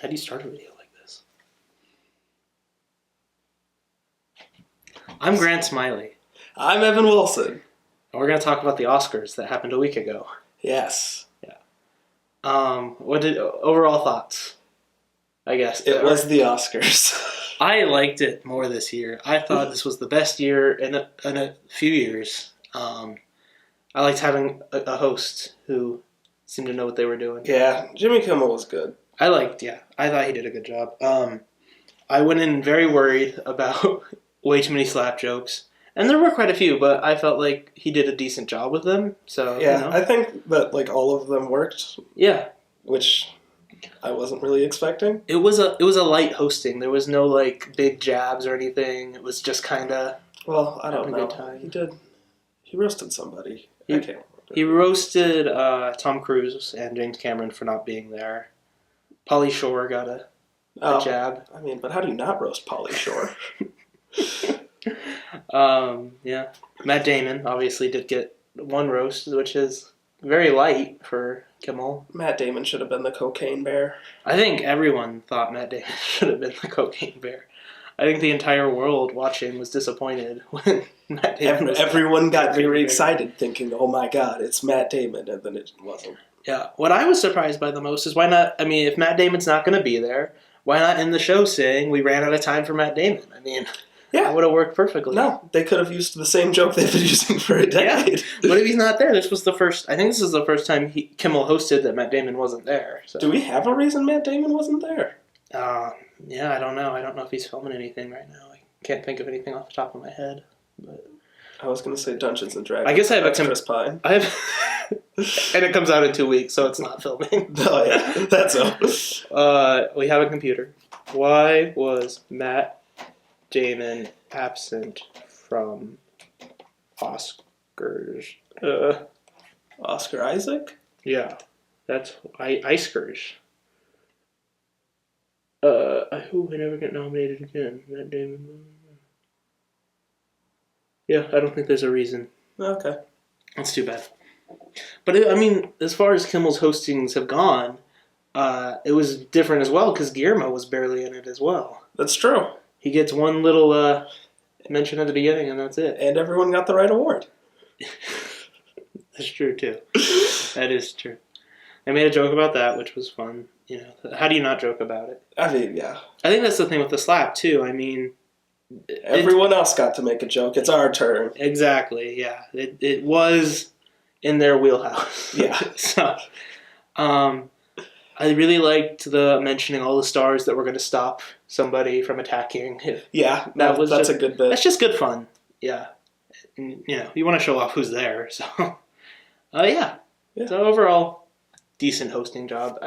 How do you start a video like this? I'm Grant Smiley. I'm Evan Wilson. And we're going to talk about the Oscars that happened a week ago. Yes. Yeah. What did overall thoughts? I guess it was the Oscars. I liked it more this year. I thought this was the best year in a few years. I liked having a host who seemed to know what they were doing. Yeah, Jimmy Kimmel was good. I thought he did a good job. I went in very worried about way too many slap jokes. And there were quite a few, but I felt like he did a decent job with them. So yeah, I think that all of them worked. Yeah, which I wasn't really expecting. It was a light hosting. There was no big jabs or anything. It was just kind of. Well, I don't know. He roasted somebody. I can't remember. He roasted Tom Cruise and James Cameron for not being there. Pauly Shore got a jab. I mean, but how do you not roast Pauly Shore? Yeah. Matt Damon obviously did get one roast, which is very light for Kimmel. Matt Damon should have been the cocaine bear. I think everyone thought Matt Damon should have been the cocaine bear. I think the entire world watching was disappointed when Matt Damon everyone got very excited thinking, oh my god, it's Matt Damon, and then it wasn't. Yeah. What I was surprised by the most is why not, if Matt Damon's not going to be there, why not end the show saying we ran out of time for Matt Damon? That would have worked perfectly. No, they could have used the same joke they've been using for a decade. Yeah. What if he's not there? I think this is the first time Kimmel hosted that Matt Damon wasn't there. So. Do we have a reason Matt Damon wasn't there? Yeah, I don't know. I don't know if he's filming anything right now. I can't think of anything off the top of my head. But I was going to say Dungeons and Dragons. I guess I have Chris Pine. And it comes out in 2 weeks, so it's not filming. Oh, yeah. That's all. We have a computer. Why was Matt Damon absent from Oscars? Oscar Isaac? Yeah. That's Icers. I hope I never get nominated again. Matt Damon. Yeah, I don't think there's a reason. Okay. That's too bad. But, as far as Kimmel's hostings have gone, it was different as well because Guillermo was barely in it as well. That's true. He gets one little mention at the beginning and that's it. And everyone got the right award. That's true, too. That is true. I made a joke about that, which was fun. How do you not joke about it? Yeah. I think that's the thing with the slap, too. Everyone else got to make a joke. It's our turn. Exactly, yeah. It was in their wheelhouse. Yeah. So, I really liked the mentioning all the stars that were going to stop somebody from attacking. That's a good bit. That's just good fun. Yeah. And, you want to show off who's there. So, yeah. So overall, decent hosting job.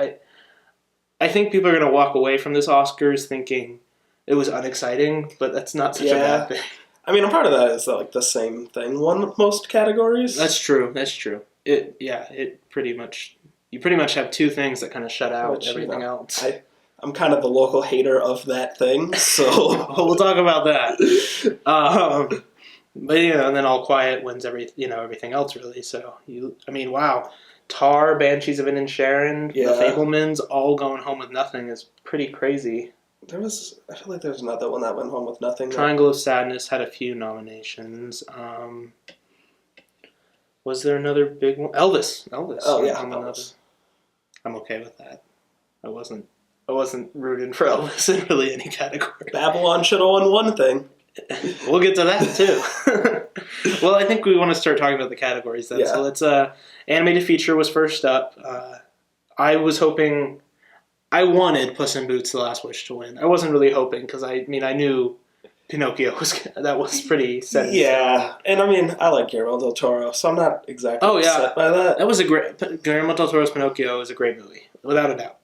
I think people are going to walk away from this Oscars thinking it was unexciting, but that's not such a bad thing. A part of that is the same thing won most categories. That's true. It pretty much. You pretty much have two things that kind of shut out everything else. I'm kind of the local hater of that thing, so we'll talk about that. But and then All Quiet wins everything else really. So wow, Tar, Banshees of Inisherin, The Fabelmans, all going home with nothing is pretty crazy. I feel like there's another one that went home with nothing. Triangle of Sadness had a few nominations. Was there another big one? Elvis. Oh yeah, Elvis. I'm okay with that. I wasn't rooting for Elvis in really any category. Babylon should have won one thing. We'll get to that too. Well, I think we want to start talking about the categories then. Yeah. So let's. Animated feature was first up. I wanted Puss in Boots: The Last Wish to win. I wasn't really hoping because I knew Pinocchio was pretty set. Yeah, and I like Guillermo del Toro, so I'm not exactly upset by that. That was Guillermo del Toro's Pinocchio is a great movie, without a doubt.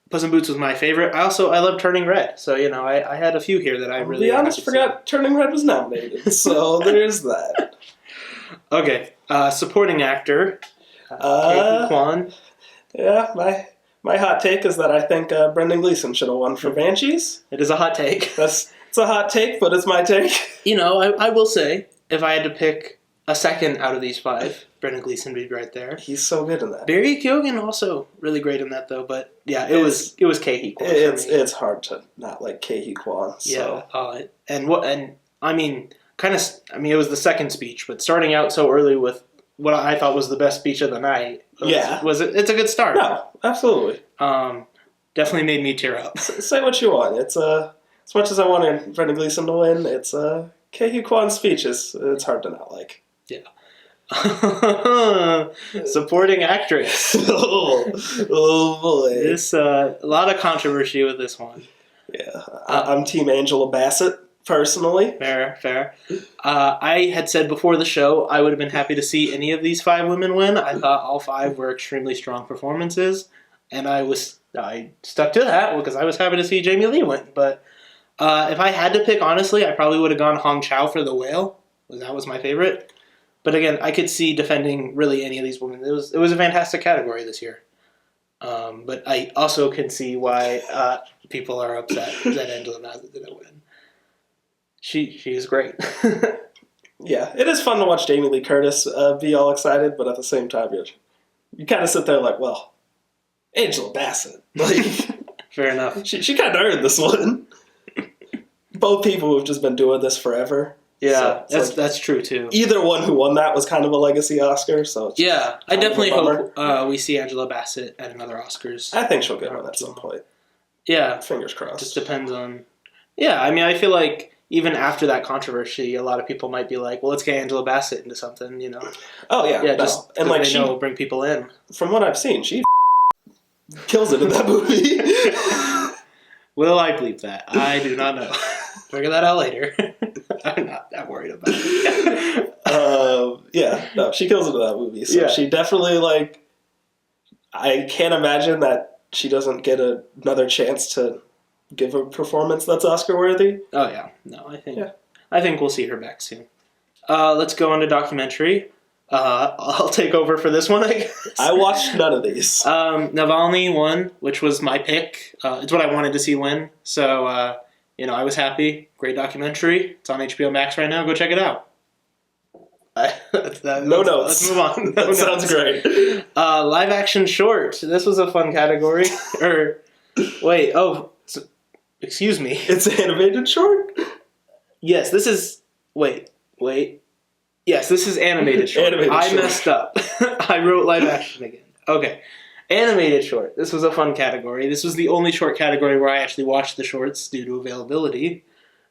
Puss in Boots was my favorite. I love Turning Red, so I had a few here that I really. To be honest, forgot Turning Red was nominated, so there's that. Okay, supporting actor, Ke Quan. Yeah, my hot take is that I think Brendan Gleeson should have won for Banshees. It is a hot take. It's a hot take, but it's my take. I will say, if I had to pick a second out of these 5. Brendan Gleeson would be right there. He's so good in that. Barry Keoghan also really great in that though, but yeah, it was Ke Huy Quan. It's hard to not like Ke Huy Quan. So. Yeah, it was the second speech, but starting out so early with what I thought was the best speech of the night. It's a good start. No, absolutely. Definitely made me tear up. Say what you want. It's as much as I wanted Brendan Gleeson to win, it's Ke Huy Quan's speech it's hard to not like. Yeah. Supporting actress. oh boy. This a lot of controversy with this one. Yeah, I'm Team Angela Bassett personally. Fair. I had said before the show I would have been happy to see any of these 5 women win. I thought all 5 were extremely strong performances, and I stuck to that because I was happy to see Jamie Lee win. But if I had to pick, honestly, I probably would have gone Hong Chow for The Whale. That was my favorite. But again, I could see defending really any of these women. It was a fantastic category this year. But I also can see why people are upset that Angela Bassett didn't win. She is great. Yeah, it is fun to watch Jamie Lee Curtis be all excited, but at the same time, you kind of sit there like, well, Angela Bassett. Like, fair enough. She kind of earned this one. Both people have just been doing this forever. Yeah, so that's true too. Either one who won that was kind of a legacy Oscar, so yeah, I definitely hope we see Angela Bassett at another Oscars. I think she'll get one at some point. Yeah, fingers crossed. Just depends on. Yeah, I mean, I feel like even after that controversy, a lot of people might be like, "Well, let's get Angela Bassett into something," you know? Oh yeah, yeah, just and like she will bring people in. From what I've seen, she kills it in that movie. Will I bleep that? I do not know. Figure that out later. I'm not that worried about it. Yeah, no, she kills it in that movie. So she definitely, like, I can't imagine that she doesn't get another chance to give a performance that's Oscar worthy. Oh yeah, no, I think we'll see her back soon. Let's go on to documentary. I'll take over for this one, I guess. I watched none of these. Navalny won, which was my pick. It's what I wanted to see win. So, I was happy. Great documentary. It's on HBO Max right now. Go check it out. No notes. Let's move on. That sounds great. Live action short. This was a fun category. Excuse me. It's animated short? Yes, this is... Wait. Yes, this is animated short. I messed up. I wrote live action again. Okay. Animated short. This was a fun category. This was the only short category where I actually watched the shorts due to availability.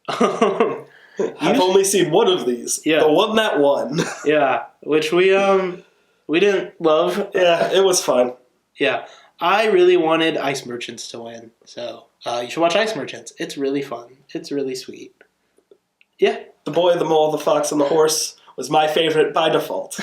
I've only seen one of these. Yeah. The one that won. Yeah, which we didn't love. Yeah, it was fun. Yeah. I really wanted Ice Merchants to win. So, you should watch Ice Merchants. It's really fun. It's really sweet. Yeah. The Boy, the Mole, the Fox, and the Horse was my favorite by default.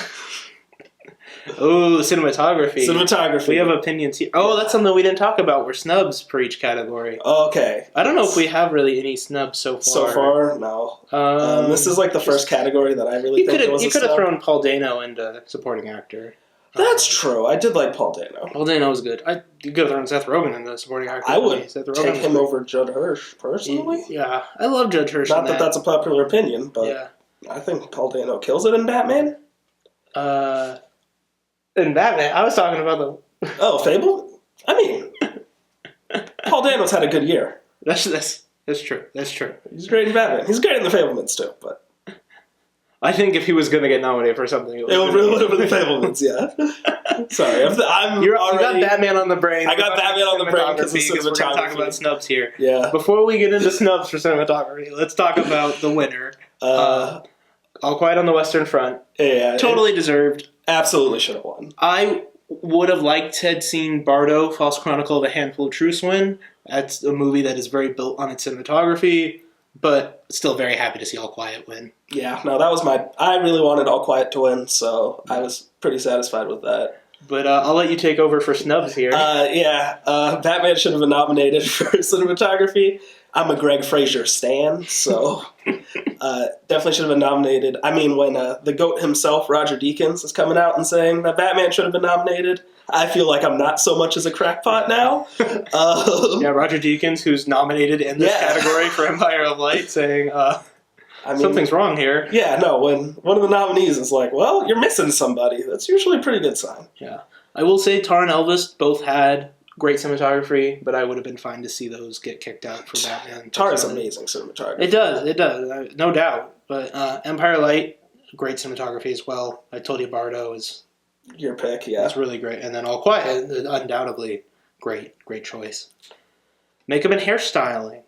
Oh, cinematography. We have opinions here. Oh, that's something we didn't talk about. We're snubs for each category. Okay. I don't know if we have really any snubs so far. So far, no. This is like the first category that I really think was a snub. You could have thrown Paul Dano into supporting actor. That's true. I did like Paul Dano. Paul Dano was good. You could have thrown Seth Rogen in the supporting actor. I would take him over Judd Hirsch, personally. Yeah, I love Judd Hirsch. Not that that's a popular opinion, but I think Paul Dano kills it in Batman. In Batman, I was talking about the... Oh, Fable? I mean, Paul Dano's had a good year. That's true. That's true. He's great in Batman. He's great in The Fablemans, too, but... I think if he was going to get nominated for something... It would really have been The Fablemans, yeah. Sorry, you got Batman on the brain. I got Batman on the brain because of cinematography. We're going to talk about snubs here. Yeah. Before we get into snubs for cinematography, let's talk about the winner. All Quiet on the Western Front. Yeah. Totally deserved. Absolutely should have won. I would have liked to have seen Bardo, False Chronicle of a Handful of Truths win. That's a movie that is very built on its cinematography, but still very happy to see All Quiet win. Yeah, no, that was I really wanted All Quiet to win, so I was pretty satisfied with that. But I'll let you take over for snubs here. Batman should have been nominated for cinematography. I'm a Greg Fraser stan, so definitely should have been nominated. I mean, when the GOAT himself, Roger Deakins, is coming out and saying that Batman should have been nominated, I feel like I'm not so much as a crackpot now. Roger Deakins, who's nominated in this category for Empire of Light, saying I mean, something's wrong here. Yeah, no, when one of the nominees is like, well, you're missing somebody, that's usually a pretty good sign. Yeah. I will say Tar and Elvis both had great cinematography, but I would have been fine to see those get kicked out for Batman. Tar is amazing cinematography. It does, no doubt. But Empire Light, great cinematography as well. I told you Bardo is your pick, yeah. It's really great. And then All Quiet, undoubtedly great choice. Makeup and hairstyling.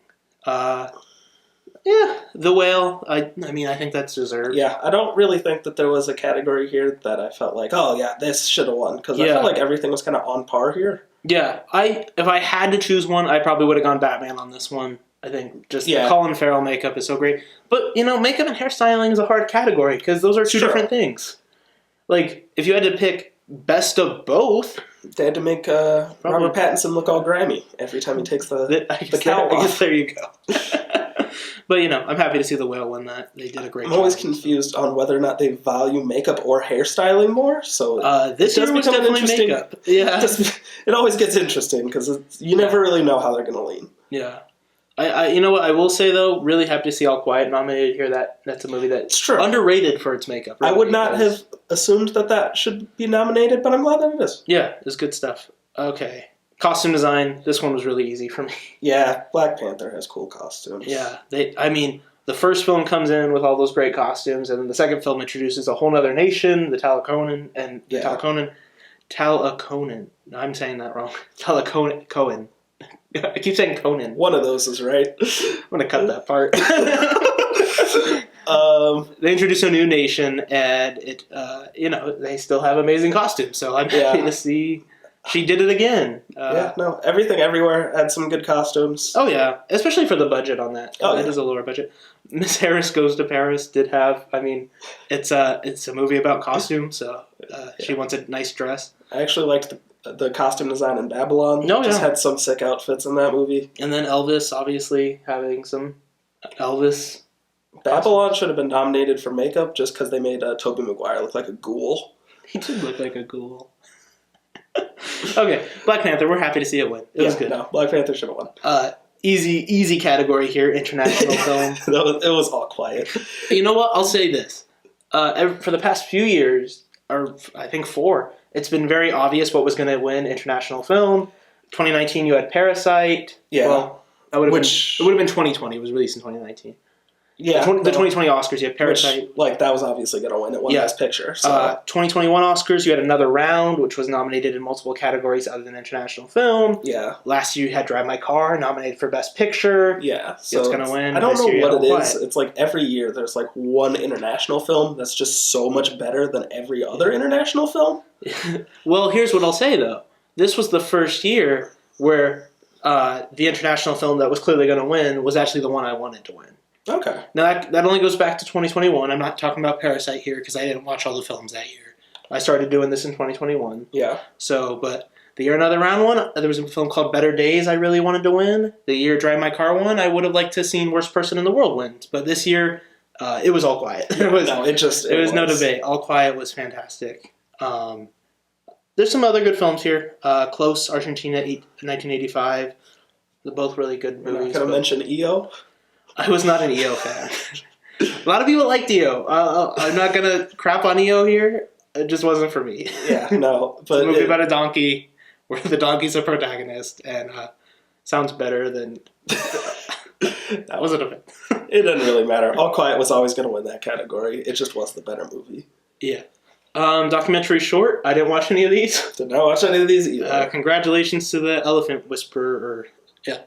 Yeah, The Whale. I mean, I think that's deserved. Yeah, I don't really think that there was a category here that I felt like, oh yeah, this should have won, because I felt like everything was kind of on par here. Yeah, if I had to choose one, I probably would have gone Batman on this one. I think just the Colin Farrell makeup is so great. But, makeup and hairstyling is a hard category, because those are two different things. Like, if you had to pick best of both... They had to make Robert Pattinson look all grimy every time he takes the cowl off. I guess there you go. But, I'm happy to see The Whale win that. They did a great job. I'm always confused on whether or not they value makeup or hairstyling more. So this year was definitely makeup. Yeah. It always gets interesting because you never really know how they're going to lean. Yeah. I you know what I will say though, really happy to see All Quiet nominated here. That's a movie that's underrated for its makeup. Really, I would not have assumed that should be nominated, but I'm glad that it is. Yeah, it's good stuff. Okay, costume design. This one was really easy for me. Yeah, Black Panther has cool costumes. Yeah, the first film comes in with all those great costumes, and then the second film introduces a whole other nation, the Talakonan, and the Talakonan. I'm saying that wrong. Talakonan. I keep saying Conan. One of those is right. I'm going to cut that part. They introduce a new nation, and they still have amazing costumes. So I'm happy to see she did it again. Everything Everywhere had some good costumes. Oh yeah, especially for the budget on that. It is a lower budget. Miss Harris Goes to Paris did have. I mean, it's a movie about costumes, so she wants a nice dress. I actually liked the costume design in Babylon. Just had some sick outfits in that movie. And then Elvis, obviously, having some Elvis. Babylon should have been nominated for makeup just because they made Tobey Maguire look like a ghoul. He did look like a ghoul. Okay, Black Panther, we're happy to see it win. It was good. No, Black Panther should have won. Easy category here, international film. It was All Quiet. You know what? I'll say this. For the past few years, or I think 4, it's been very obvious what was going to win international film. 2019, you had Parasite. Yeah. Well, it would have been 2020. It was released in 2019. Yeah. The 2020 Oscars, you had Parasite. That was obviously going to win. It won Best Picture. So. 2021 Oscars, you had Another Round, which was nominated in multiple categories other than international film. Yeah. Last year, you had Drive My Car, nominated for Best Picture. Yeah. So it's going to win. I don't know what it is. It's like every year there's like one international film that's just so much better than every other international film. Well, here's what I'll say, though. This was the first year where the international film that was clearly going to win was actually the one I wanted to win. Okay. Now, that only goes back to 2021. I'm not talking about Parasite here because I didn't watch all the films that year. I started doing this in 2021. Yeah. So, but the year Another Round won, there was a film called Better Days I really wanted to win. The year Drive My Car won, I would have liked to have seen Worst Person in the World win. But this year, it was All Quiet. It was no debate. All Quiet was fantastic. There's some other good films here. Close, Argentina, 1985. They're both really good movies. Can I mention EO? I was not an EO fan. A lot of people liked EO. I'm not going to crap on EO here. It just wasn't for me. Yeah, no. But it's a movie about a donkey where the donkey's a protagonist and sounds better than... That wasn't a fan. It doesn't really matter. All Quiet was always going to win that category. It just was the better movie. Yeah. Documentary short. I didn't watch any of these. Did not watch any of these either. Congratulations to the Elephant Whisperer. Yeah.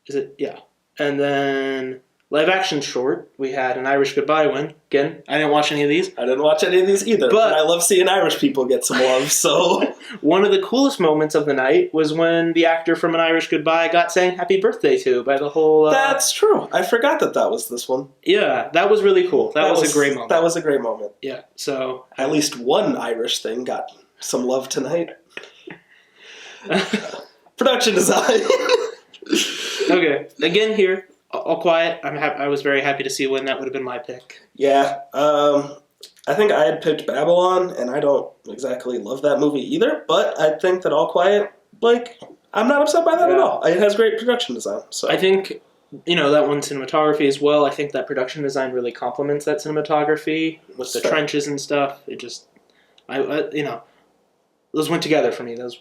Is it? Yeah. And then live action short, we had An Irish Goodbye win. Again, I didn't watch any of these. I didn't watch any of these either, but I love seeing Irish people get some love, so... One of the coolest moments of the night was when the actor from An Irish Goodbye got sang Happy Birthday to by the whole... That's true. I forgot that was this one. Yeah, that was really cool. That was a great moment. That was a great moment. Yeah, so... At least one Irish thing got some love tonight. Production design. Okay, again here, All Quiet. I was very happy to see when that would have been my pick. Yeah, I think I had picked Babylon, and I don't exactly love that movie either, but I think that All Quiet, I'm not upset by that at all. It has great production design. So I think that one cinematography as well. I think that production design really complements that cinematography with the trenches and stuff. It just, those went together for me. Those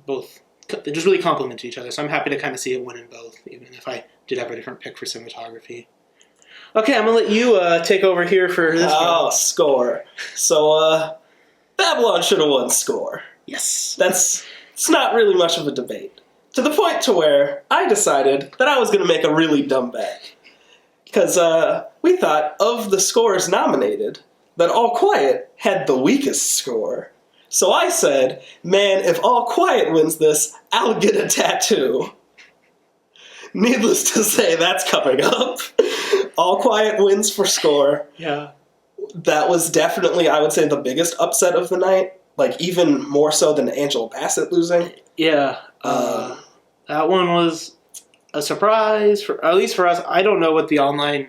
both, they just really complement each other. So I'm happy to kind of see it win in both, even if I did have a different pick for cinematography. Okay, I'm gonna let you take over here for this one. Score. So Babylon should have won score. Yes. It's not really much of a debate. To the point to where I decided that I was going to make a really dumb bet. Because we thought of the scores nominated, that All Quiet had the weakest score. So I said, man, if All Quiet wins this, I'll get a tattoo. Needless to say, that's coming up. All Quiet wins for score. Yeah. That was definitely, I would say, the biggest upset of the night. Like, even more so than Angela Bassett losing. Yeah. That one was a surprise, at least for us. I don't know what the online,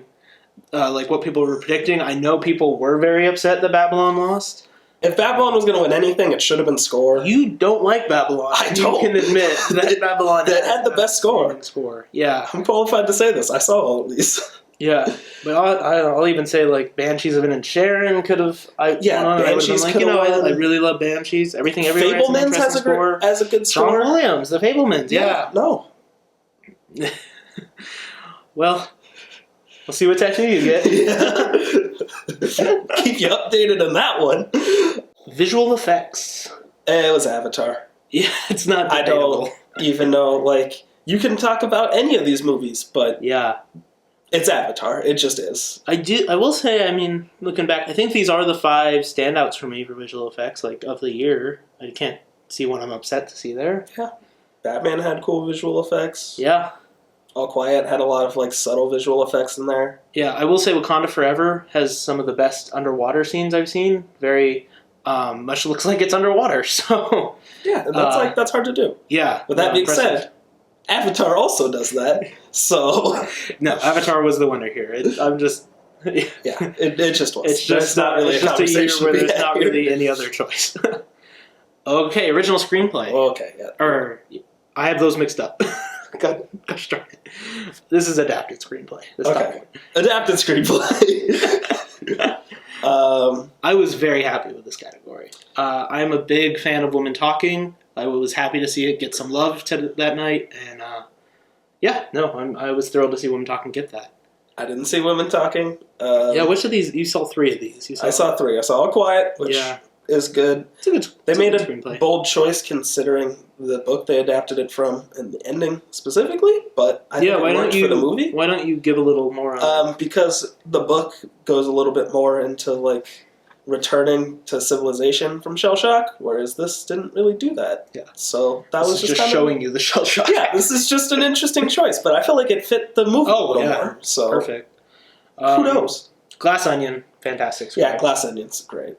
what people were predicting. I know people were very upset that Babylon lost. If Babylon was going to win anything, it should have been score. You don't like Babylon. I don't. You can admit that Babylon had the best score. Yeah. I'm qualified to say this. I saw all of these. Yeah. But I'll even say, Banshees of Inisherin could have... Banshees could have I really love Banshees. Everything Everywhere Fablemans has a good score. Sean Williams, the Fablemans, yeah. No. Well, we'll see what tattoo you get. Keep you updated on that one. Visual effects. It was Avatar. Yeah, it's not debatable. I don't even know, you can talk about any of these movies, but... Yeah. It's Avatar. It just is. I will say, looking back, I think these are the 5 standouts for me for visual effects, of the year. I can't see one I'm upset to see there. Yeah. Batman had cool visual effects. Yeah. All Quiet had a lot of, subtle visual effects in there. Yeah, I will say Wakanda Forever has some of the best underwater scenes I've seen. Very much looks like it's underwater, so... Yeah, that's hard to do. Yeah. With that being said... Avatar also does that, so... No, Avatar was the winner here. It just was. It's just not really a conversation where there's not really any other choice. Okay, original screenplay. Okay, yeah. I have those mixed up. Gosh darn it. This is adapted screenplay. Adapted screenplay. I was very happy with this category. I'm a big fan of Women Talking. I was happy to see it get some love that night, and I was thrilled to see Women Talking get that. I didn't see Women Talking. Which of these? You saw 3 of these. I saw 3. I saw All Quiet, which is good. They made a screenplay. Bold choice considering the book they adapted it from and the ending specifically, but I think it worked for the movie. Why don't you give a little more on because the book goes a little bit more into returning to civilization from shell shock, whereas this didn't really do that. Yeah. So that was just showing you the shell shock. Yeah, this is just an interesting choice, but I feel like it fit the movie a little more. So perfect. Kudos. Glass Onion, fantastic. Yeah, Glass Onion's great.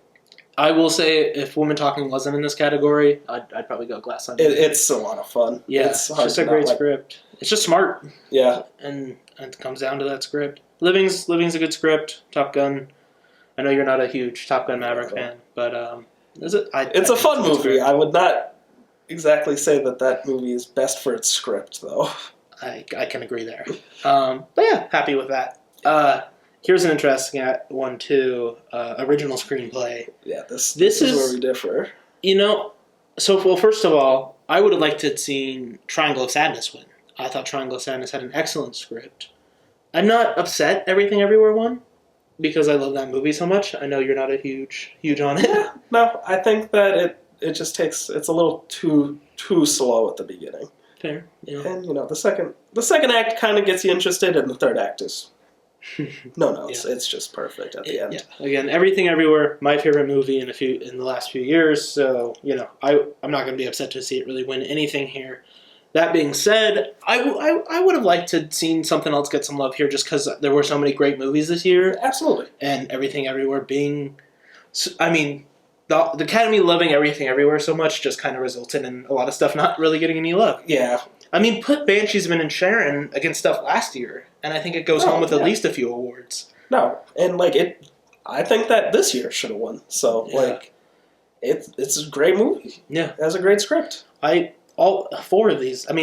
I will say, if Woman Talking wasn't in this category, I'd probably go Glass Onion. It's a lot of fun. Yeah, it's just a great script. It's just smart. Yeah. And it comes down to that script. Living's a good script. Top Gun. I know you're not a huge Top Gun Maverick fan, but it's a fun movie. I would not exactly say that movie is best for its script, though. I can agree there. But yeah, happy with that. Here's an interesting one, too. Original screenplay. Yeah, this is where we differ. First of all, I would have liked to have seen Triangle of Sadness win. I thought Triangle of Sadness had an excellent script. I'm not upset Everything Everywhere won, because I love that movie so much. I know you're not a huge on it. Yeah, no, I think that it just takes... It's a little too slow at the beginning. Fair. Yeah. And, the second act kind of gets you interested, and the third act is... It's just perfect at the end. Yeah. Again, Everything Everywhere, my favorite movie in the last few years. So I'm not going to be upset to see it really win anything here. That being said, I would have liked to have seen something else get some love here, just because there were so many great movies this year. Absolutely. And Everything Everywhere being, the Academy loving Everything Everywhere so much just kind of resulted in a lot of stuff not really getting any love. Yeah. Put Banshees of Inisherin against stuff last year, and I think it goes home with at least a few awards. No, and I think that this year should have won. So it's a great movie. Yeah, it has a great script. All 4 of these. I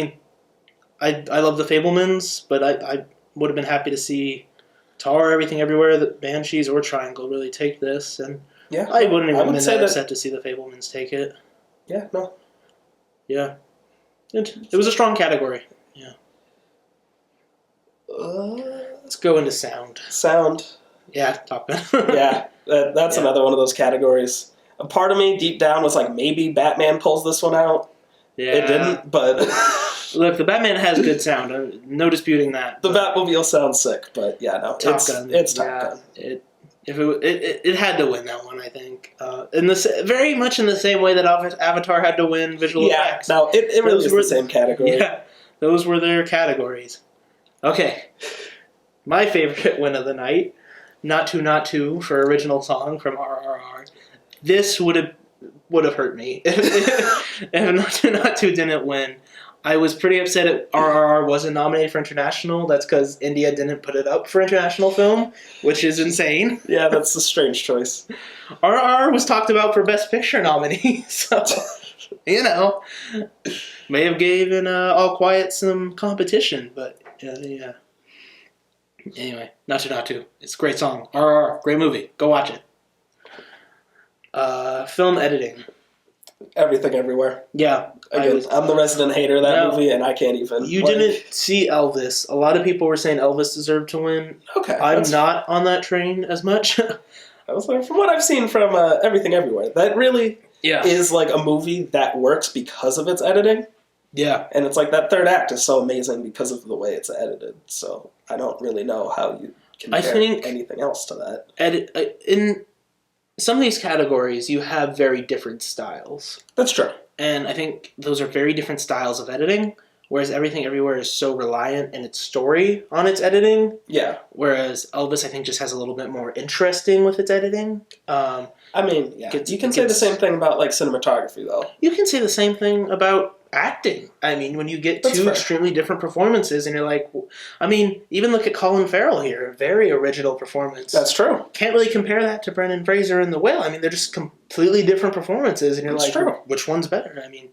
love The Fablemans, but would have been happy to see Tar, Everything Everywhere, the Banshees, or Triangle really take this, and Yeah, I wouldn't even have been say that upset to see the Fablemans take it. Yeah, no. Yeah. It was a strong category. Yeah. Let's go into sound. Sound. Yeah, Top Gun. Yeah, that's another one of those categories. A part of me deep down was like, maybe Batman pulls this one out. Yeah. It didn't, but look, the Batman has good sound. No disputing that. The Batmobile sounds sick, but yeah, no, Top Gun. It's Top Gun. It had to win that one, I think. Very much in the same way that Avatar had to win visual effects. No, it really is the same category. Yeah, those were their categories. Okay, my favorite win of the night, Not To for original song from RRR. This would have hurt me if Not To didn't win. I was pretty upset at RRR wasn't nominated for international. That's because India didn't put it up for international film, which is insane. Yeah, that's a strange choice. RRR was talked about for Best Picture nominee, so may have given All Quiet some competition, but yeah. Anyway, Not To. It's a great song. RRR, great movie. Go watch it. Film editing. Everything Everywhere. Yeah. I'm the resident hater of that movie, and I can't even. You didn't see Elvis. A lot of people were saying Elvis deserved to win. Okay. I'm not on that train as much. I was like, from what I've seen from Everything Everywhere, that really is like a movie that works because of its editing. Yeah. And it's like that third act is so amazing because of the way it's edited. So I don't really know how you compare anything else to that. In some of these categories, you have very different styles. That's true. And I think those are very different styles of editing, whereas Everything Everywhere is so reliant in its story on its editing. Yeah. Whereas Elvis, I think, just has a little bit more interesting with its editing. I mean, yeah. You can say the same thing about, like, cinematography, though. You can say the same thing about acting. I mean, when you get two extremely different performances and you're like, I mean, even look at Colin Farrell here. Very original performance. That's true. Can't really compare that to Brendan Fraser in The Whale. I mean, they're just completely different performances and you're which one's better? I mean,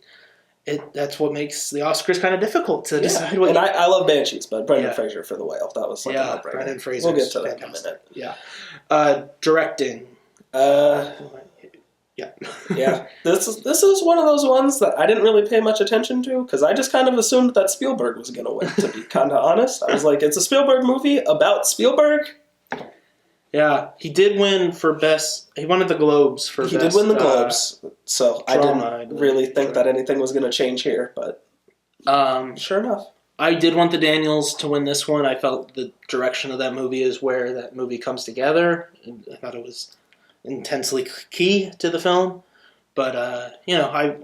that's what makes the Oscars kind of difficult to decide. And I love Banshees, but Brendan Fraser for The Whale. That was like a no-brainer. Brendan Fraser. We'll get to that in a minute. Yeah. Directing. Yeah. This is one of those ones that I didn't really pay much attention to because I just kind of assumed that Spielberg was going to win, to be kind of honest. I was like, it's a Spielberg movie about Spielberg. Yeah, he did win for best. He won at the Globes for best. He did win the Globes, so drama, I didn't really think that anything was going to change here, but sure enough. I did want the Daniels to win this one. I felt the direction of that movie is where that movie comes together. I thought it was intensely key to the film, but I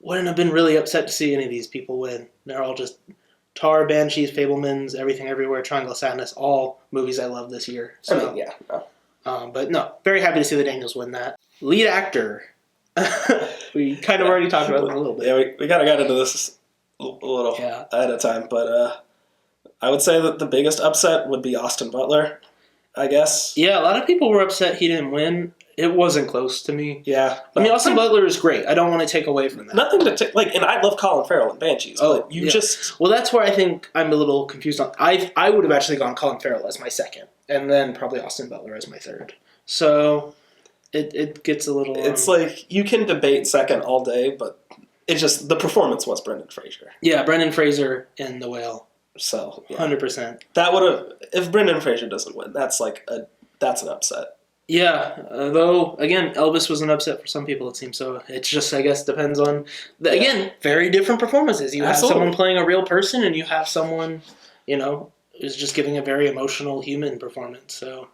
wouldn't have been really upset to see any of these people win. They're all just Tar, Banshees, Fablemans, Everything Everywhere, Triangle of Sadness, all movies I love this year. So, but no, very happy to see the Daniels win that. Lead actor. We kind of already talked about them a little bit. Yeah, we kind of got into this a little ahead of time, but I would say that the biggest upset would be Austin Butler, I guess. Yeah, a lot of people were upset he didn't win. It wasn't close to me. Yeah. I mean, Austin Butler is great. I don't want to take away from that. Nothing to take, and I love Colin Farrell and Banshees, but just... Well, that's where I think I'm a little confused on. I would have actually gone Colin Farrell as my second, and then probably Austin Butler as my third. So, it gets a little... It's like, you can debate second all day, but it's just, the performance was Brendan Fraser. Yeah, Brendan Fraser in The Whale. So, 100%. That would have... If Brendan Fraser doesn't win, that's an upset. Yeah, though, again, Elvis was an upset for some people, it seems. So it just, I guess, depends on, again, very different performances. You have someone playing a real person, and you have someone, who's just giving a very emotional human performance. So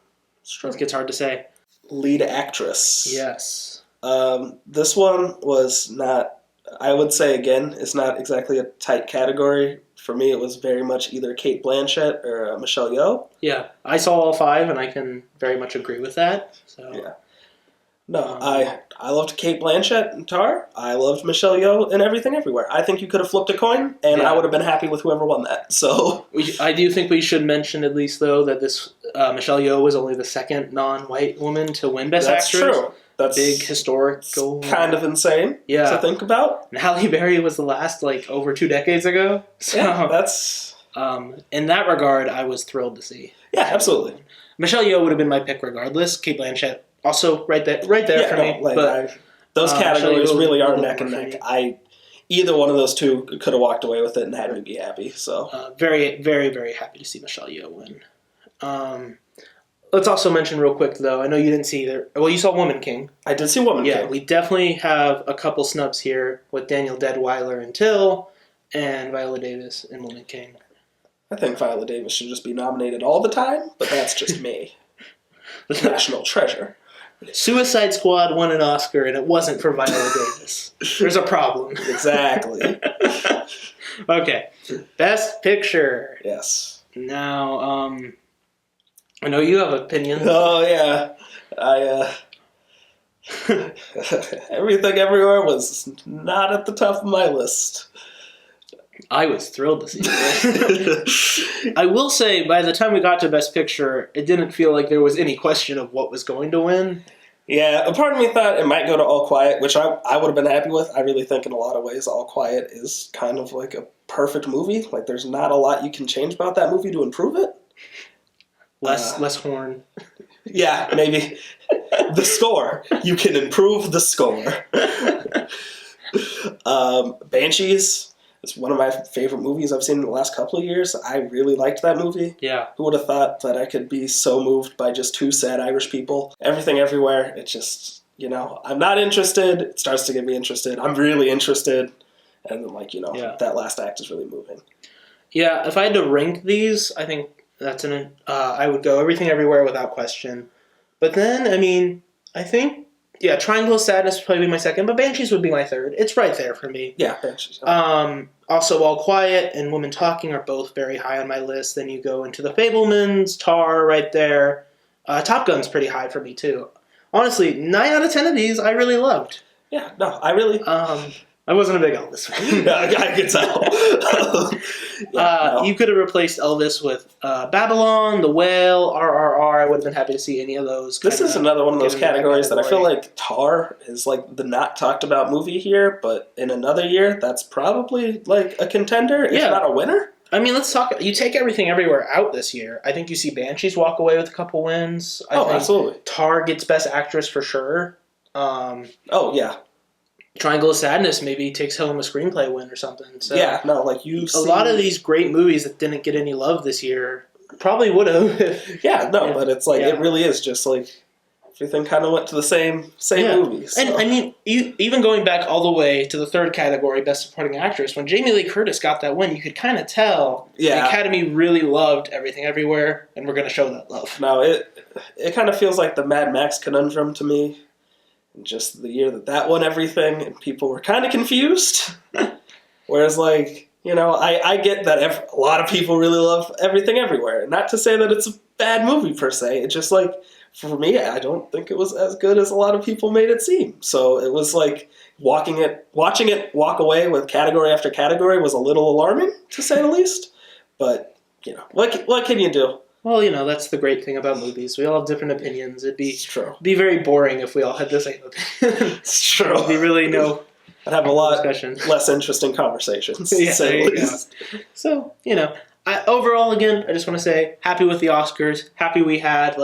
it gets hard to say. Lead actress. Yes. This one was not, I would say, again, it's not exactly a tight category. For me, it was very much either Cate Blanchett or Michelle Yeoh. Yeah, I saw all five, and I can very much agree with that. So yeah, no, I loved Cate Blanchett in Tar. I loved Michelle Yeoh in Everything Everywhere. I think you could have flipped a coin, and I would have been happy with whoever won that. So I do think we should mention at least though that this Michelle Yeoh was only the second non-white woman to win Best Actress. That's true. That's big historical. Kind of insane to think about. And Halle Berry was the last, over 2 decades ago. So yeah, that's In that regard, I was thrilled to see. Yeah, absolutely. Michelle Yeoh would have been my pick regardless. Kate Blanchett also right there for me. But those categories really are a little neck and more neck. Either one of those two could have walked away with it and had me be happy. So very, very, very happy to see Michelle Yeoh win. Let's also mention real quick, though. I know you didn't see either. Well, you saw Woman King. I did see Woman King. Yeah, we definitely have a couple snubs here with Daniel Deadwyler in Till and Viola Davis in Woman King. I think Viola Davis should just be nominated all the time, but that's just me. The national treasure. Suicide Squad won an Oscar, and it wasn't for Viola Davis. There's a problem. Exactly. Okay. Best Picture. Yes. Now, I know you have opinions. Oh, yeah. Everything Everywhere was not at the top of my list. I was thrilled to see it. I will say, by the time we got to Best Picture, it didn't feel like there was any question of what was going to win. Yeah, a part of me thought it might go to All Quiet, which I would have been happy with. I really think in a lot of ways All Quiet is kind of like a perfect movie. Like, there's not a lot you can change about that movie to improve it. Less horn. Yeah, maybe. The score. You can improve the score. Banshees is one of my favorite movies I've seen in the last couple of years. I really liked that movie. Yeah. Who would have thought that I could be so moved by just two sad Irish people? Everything Everywhere, it just, I'm not interested. It starts to get me interested. I'm really interested. And then, that last act is really moving. Yeah, if I had to rank these, I think that's I would go Everything Everywhere without question. But then, I think, Triangle of Sadness would probably be my second, but Banshees would be my third. It's right there for me. Yeah, Banshees. Also, All Quiet and Woman Talking are both very high on my list. Then you go into The Fabelmans, Tar right there. Top Gun's pretty high for me, too. Honestly, 9 out of 10 of these I really loved. Yeah, no, I really... I wasn't a big Elvis fan. I could tell. You could have replaced Elvis with Babylon, The Whale, RRR. I would have been happy to see any of those. This is another one of those categories that I feel like Tar is like the not talked about movie here, but in another year, that's probably like a contender, if not a winner. Let's talk. You take Everything Everywhere out this year. I think you see Banshees walk away with a couple wins. I think absolutely. Tar gets Best Actress for sure. Yeah. Triangle of Sadness maybe takes home a screenplay win or something. So a lot of these great movies that didn't get any love this year probably would have. But it's like it really is just like everything kind of went to the same movies. So. And even going back all the way to the third category, Best Supporting Actress, when Jamie Lee Curtis got that win, you could kind of tell the Academy really loved Everything Everywhere, and we're going to show that love. No, it kind of feels like the Mad Max conundrum to me. Just the year that won everything, and people were kind of confused. Whereas, I get that a lot of people really love Everything Everywhere. Not to say that it's a bad movie per se. It's just for me, I don't think it was as good as a lot of people made it seem. So it was watching it walk away with category after category was a little alarming, to say the least. But what can you do? Well, that's the great thing about movies. We all have different opinions. It'd be true. Be very boring if we all had the same opinion. It's true. There'd be really I'd have a lot less interesting conversations. There you go. So, overall, again, I just want to say, happy with the Oscars. Happy we had,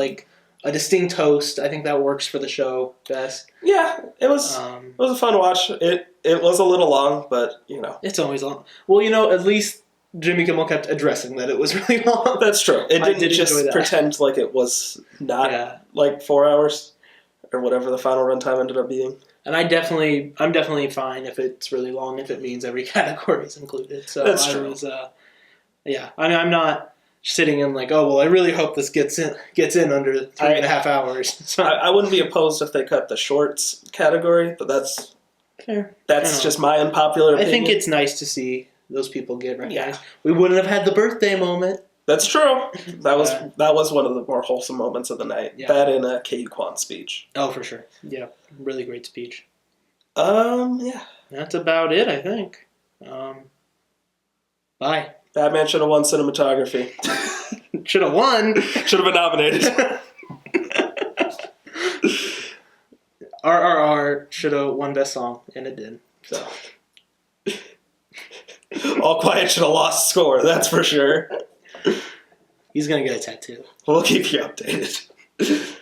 a distinct host. I think that works for the show best. Yeah, it was a fun watch. It was a little long, but, It's always long. Well, at least Jimmy Kimmel kept addressing that it was really long. That's true. It didn't just pretend like it was not 4 hours or whatever the final runtime ended up being. And I'm definitely fine if it's really long, if it means every category is included. So that's true. I'm not sitting in I really hope this gets in under 3.5 hours. So I wouldn't be opposed if they cut the shorts category, but that's fair. That's just my unpopular opinion. I think it's nice to see those people get recognized. Yeah. We wouldn't have had the birthday moment. That's true. That was one of the more wholesome moments of the night. Yeah. That and a K.U. Kwan speech. Oh, for sure. Yeah, really great speech. Yeah. That's about it, I think. Bye. Batman should have won cinematography. Should have won. Should have been nominated. RRR should have won Best Song, and it did. So. All Quiet should have lost score, that's for sure. He's gonna get a tattoo. We'll keep you updated.